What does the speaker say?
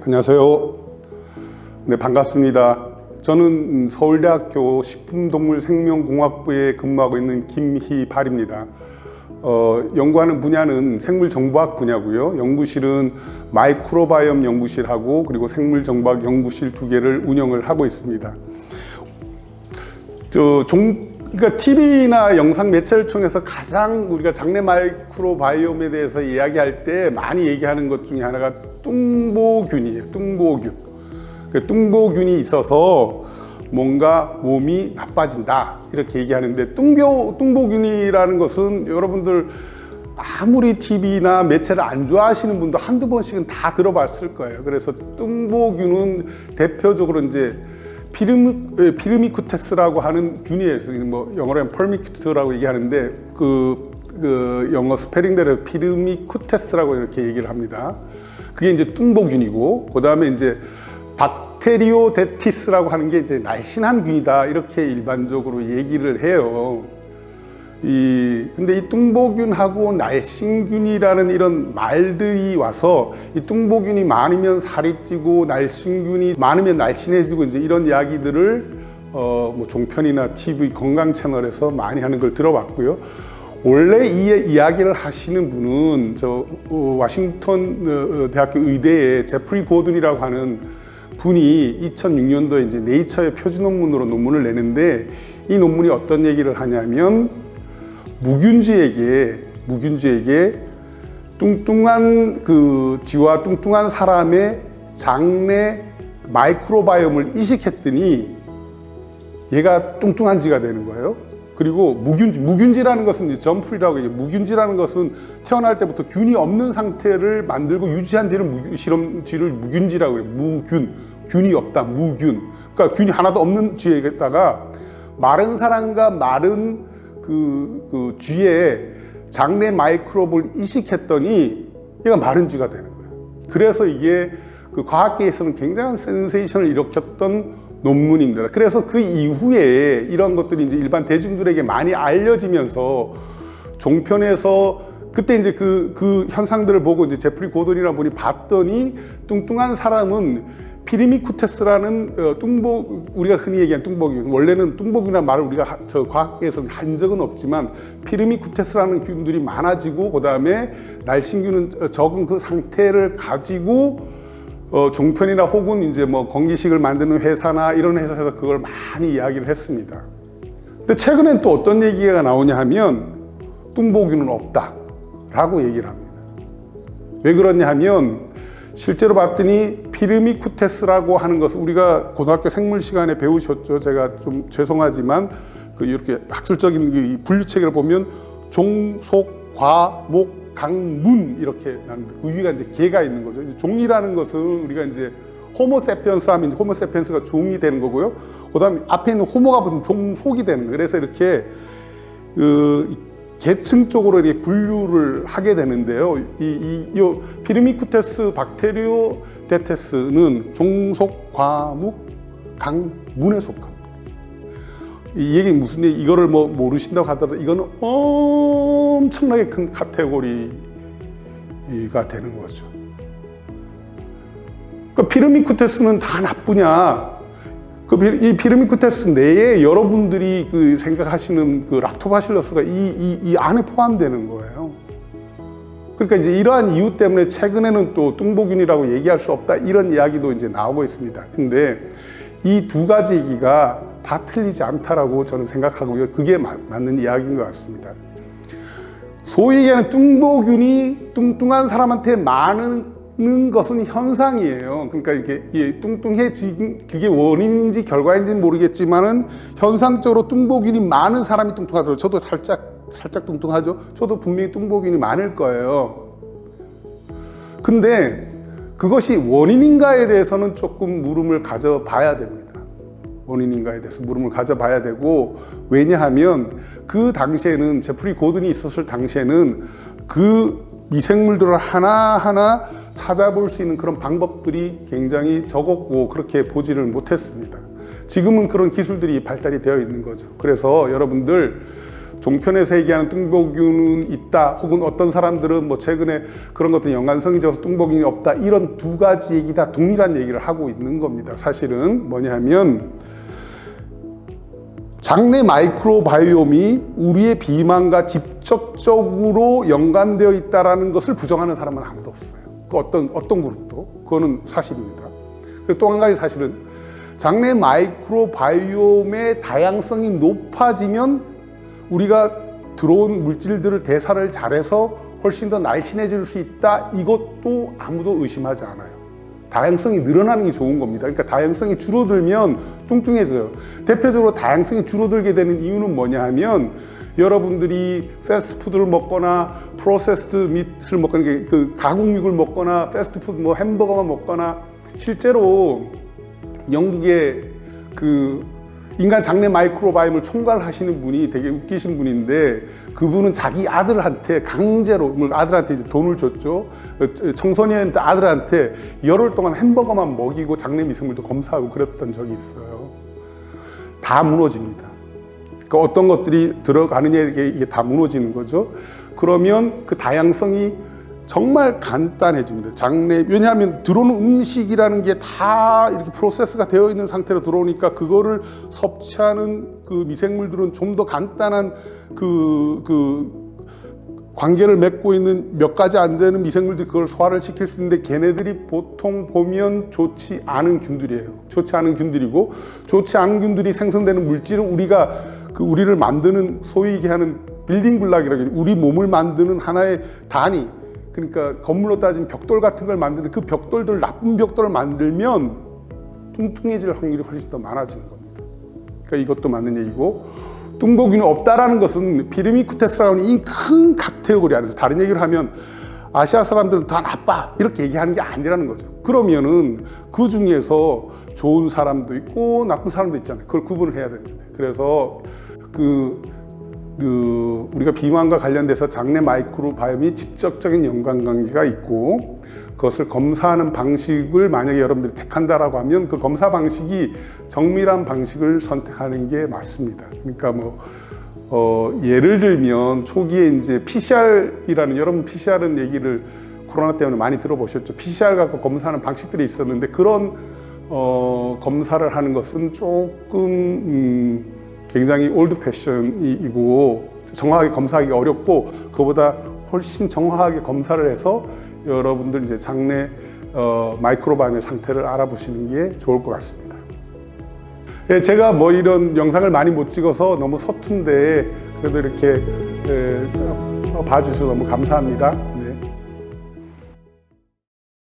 안녕하세요. 네, 반갑습니다. 저는 서울대학교 식품동물생명공학부에 근무하고 있는 김희발입니다. 연구하는 분야는 생물정보학 분야고요. 연구실은 마이크로바이옴 연구실하고 그리고 생물정보학 연구실 두 개를 운영을 하고 있습니다. 그러니까 TV나 영상 매체를 통해서 가장 우리가 장내 마이크로바이옴에 대해서 이야기할 때 많이 얘기하는 것 중에 하나가 뚱보균이에요. 뚱보균. 뚱보균이 있어서 뭔가 몸이 나빠진다 이렇게 얘기하는데, 뚱보균이라는 것은 여러분들 아무리 TV나 매체를 안 좋아하시는 분도 한두 번씩은 다 들어봤을 거예요. 그래서 뚱보균은 대표적으로 이제 피르미쿠테스라고 하는 균이에요. 뭐 영어로 하면 펄미큐트라고 얘기하는데 그 영어 스페링대로 피르미쿠테스라고 이렇게 얘기를 합니다. 그게 이제 뚱보균이고, 그 다음에 이제 박테리오데티스라고 하는 게 이제 날씬한 균이다 이렇게 일반적으로 얘기를 해요. 근데 이 뚱보균하고 날씬균이라는 이런 말들이 와서, 이 뚱보균이 많으면 살이 찌고 날씬균이 많으면 날씬해지고 이제 이런 이야기들을 뭐 종편이나 TV 건강 채널에서 많이 하는 걸 들어봤고요. 원래 이 이야기를 하시는 분은 워싱턴 대학교 의대의 제프리 고든이라고 하는 분이 2006년도에 이제 네이처의 표지 논문으로 논문을 내는데, 이 논문이 어떤 얘기를 하냐면, 무균쥐에게 뚱뚱한 쥐와 뚱뚱한 사람의 장내 마이크로바이옴을 이식했더니 얘가 뚱뚱한 쥐가 되는 거예요. 그리고 무균쥐라는 것은 이제 점프리라고 얘기해요. 무균쥐라는 것은 태어날 때부터 균이 없는 상태를 만들고 유지한 뒤를 실험쥐를 무균쥐라고 해요. 균이 없다, 무균. 그러니까 균이 하나도 없는 쥐에다가 마른 사람과 마른 그 쥐의 장내 마이크로브를 이식했더니 얘가 마른 쥐가 되는 거예요. 그래서 이게 그 과학계에서는 굉장한 센세이션을 일으켰던 논문입니다. 그래서 그 이후에 이런 것들이 이제 일반 대중들에게 많이 알려지면서 종편에서 그때 이제 그 현상들을 보고 이제 제프리 고든이라는 분이 봤더니, 뚱뚱한 사람은 피르미쿠테스라는 우리가 흔히 얘기하는 뚱보균, 원래는 뚱보균이라는 말을 우리가 과학계에서는 한 적은 없지만 피르미쿠테스라는 균들이 많아지고, 그 다음에 날씬균은 적은 그 상태를 가지고 종편이나 혹은 이제 뭐 건기식을 만드는 회사나 이런 회사에서 그걸 많이 이야기를 했습니다. 근데 최근엔 또 어떤 얘기가 나오냐 하면, 뚱보균은 없다라고 얘기를 합니다. 왜 그러냐 하면, 실제로 봤더니 피르미쿠테스라고 하는 것은 우리가 고등학교 생물 시간에 배우셨죠. 제가 좀 죄송하지만 이렇게 학술적인 분류체계를 보면 종, 속, 과, 목, 강, 문 이렇게 나는데, 그 위가 이제 개가 있는 거죠. 이제 종이라는 것은 우리가 이제 호모세피언스 하면 이제 호모세피언스가 종이 되는 거고요. 그다음에 앞에 있는 호모가 무슨 종속이 되는 거예요. 그래서 이렇게 계층 쪽으로 이렇게 분류를 하게 되는데요. 이 피르미쿠테스 박테리오데테스는 종속, 과묵, 강, 문에 속합니다. 이 얘기 무슨 얘기, 이거를 뭐 모르신다고 하더라도 이거는 엄청나게 큰 카테고리가 되는 거죠. 그러니까 피르미쿠테스는 다 나쁘냐? 이 피르미쿠테스 내에 여러분들이 생각하시는 락토바실러스가 이 안에 포함되는 거예요. 그러니까 이제 이러한 이유 때문에 최근에는 또 뚱보균이라고 얘기할 수 없다 이런 이야기도 이제 나오고 있습니다. 근데 이 두 가지 얘기가 다 틀리지 않다라고 저는 생각하고요. 그게 맞는 이야기인 것 같습니다. 소위 얘기하는 뚱보균이 뚱뚱한 사람한테 많은 것은 현상이에요. 그러니까 이게 뚱뚱해진 그게 원인인지 결과인지는 모르겠지만은 현상적으로 뚱보균이 많은 사람이 뚱뚱하죠. 저도 살짝 뚱뚱하죠. 저도 분명히 뚱보균이 많을 거예요. 근데 그것이 원인인가에 대해서는 조금 물음을 가져봐야 됩니다. 원인인가에 대해서 물음을 가져봐야 되고, 왜냐하면 그 당시에는 제프리 고든이 있었을 당시에는 그 미생물들을 하나하나 찾아볼 수 있는 그런 방법들이 굉장히 적었고 그렇게 보지를 못했습니다. 지금은 그런 기술들이 발달이 되어 있는 거죠. 그래서 여러분들 종편에서 얘기하는 뚱보균은 있다, 혹은 어떤 사람들은 뭐 최근에 그런 것들이 연관성이 적어서 뚱보균이 없다, 이런 두 가지 얘기 다 동일한 얘기를 하고 있는 겁니다. 사실은 뭐냐 하면 장내 마이크로바이옴이 우리의 비만과 직접적으로 연관되어 있다는 것을 부정하는 사람은 아무도 없어요. 그 어떤 그룹도. 그거는 사실입니다. 그리고 또 한 가지 사실은 장내 마이크로바이옴의 다양성이 높아지면 우리가 들어온 물질들을 대사를 잘해서 훨씬 더 날씬해질 수 있다. 이것도 아무도 의심하지 않아요. 다양성이 늘어나는 게 좋은 겁니다. 그러니까 다양성이 줄어들면 뚱뚱해져요. 대표적으로 다양성이 줄어들게 되는 이유는 뭐냐 하면 여러분들이 패스트푸드를 먹거나 프로세스드 밑을 먹거나 그 가공육을 먹거나 패스트푸드 뭐 햄버거만 먹거나, 실제로 영국의 그 인간 장내 마이크로바이옴을 총괄하시는 분이 되게 웃기신 분인데, 그분은 자기 아들한테 강제로, 아들한테 이제 돈을 줬죠. 청소년 아들한테 열흘 동안 햄버거만 먹이고 장내 미생물도 검사하고 그랬던 적이 있어요. 다 무너집니다. 그러니까 어떤 것들이 들어가느냐에 이게 다 무너지는 거죠. 그러면 그 다양성이 정말 간단해집니다. 장내, 왜냐하면 들어오는 음식이라는 게 다 이렇게 프로세스가 되어 있는 상태로 들어오니까 그거를 섭취하는 그 미생물들은 좀 더 간단한 관계를 맺고 있는 몇 가지 안 되는 미생물들이 그걸 소화를 시킬 수 있는데, 걔네들이 보통 보면 좋지 않은 균들이에요. 좋지 않은 균들이고, 좋지 않은 균들이 생성되는 물질은 우리가 우리를 만드는, 소위 얘기하는 빌딩 블락이라고, 우리 몸을 만드는 하나의 단위, 그러니까 건물로 따지면 벽돌 같은 걸 만드는데, 그 벽돌들, 나쁜 벽돌을 만들면 뚱뚱해질 확률이 훨씬 더 많아지는 겁니다. 그러니까 이것도 맞는 얘기고, 뚱보균이 없다라는 것은 피르미쿠테스라고 하는 이 큰 카테고리 안에서, 다른 얘기를 하면 아시아 사람들은 다 나빠 이렇게 얘기하는 게 아니라는 거죠. 그러면은 그 중에서 좋은 사람도 있고 나쁜 사람도 있잖아요. 그걸 구분을 해야 됩니다. 그래서 우리가 비만과 관련돼서 장내 마이크로바이옴이 직접적인 연관관계가 있고, 그것을 검사하는 방식을 만약에 여러분들이 택한다라고 하면 그 검사 방식이 정밀한 방식을 선택하는 게 맞습니다. 그러니까 예를 들면 초기에 이제 PCR이라는, 여러분 PCR은 얘기를 코로나 때문에 많이 들어보셨죠. PCR 갖고 검사하는 방식들이 있었는데, 그런 검사를 하는 것은 조금 굉장히 올드 패션이고 정확하게 검사하기가 어렵고, 그보다 훨씬 정확하게 검사를 해서 여러분들 이제 장내 마이크로바이옴의 상태를 알아보시는 게 좋을 것 같습니다. 예, 제가 뭐 이런 영상을 많이 못 찍어서 너무 서툰데 그래도 이렇게 봐주셔서 너무 감사합니다.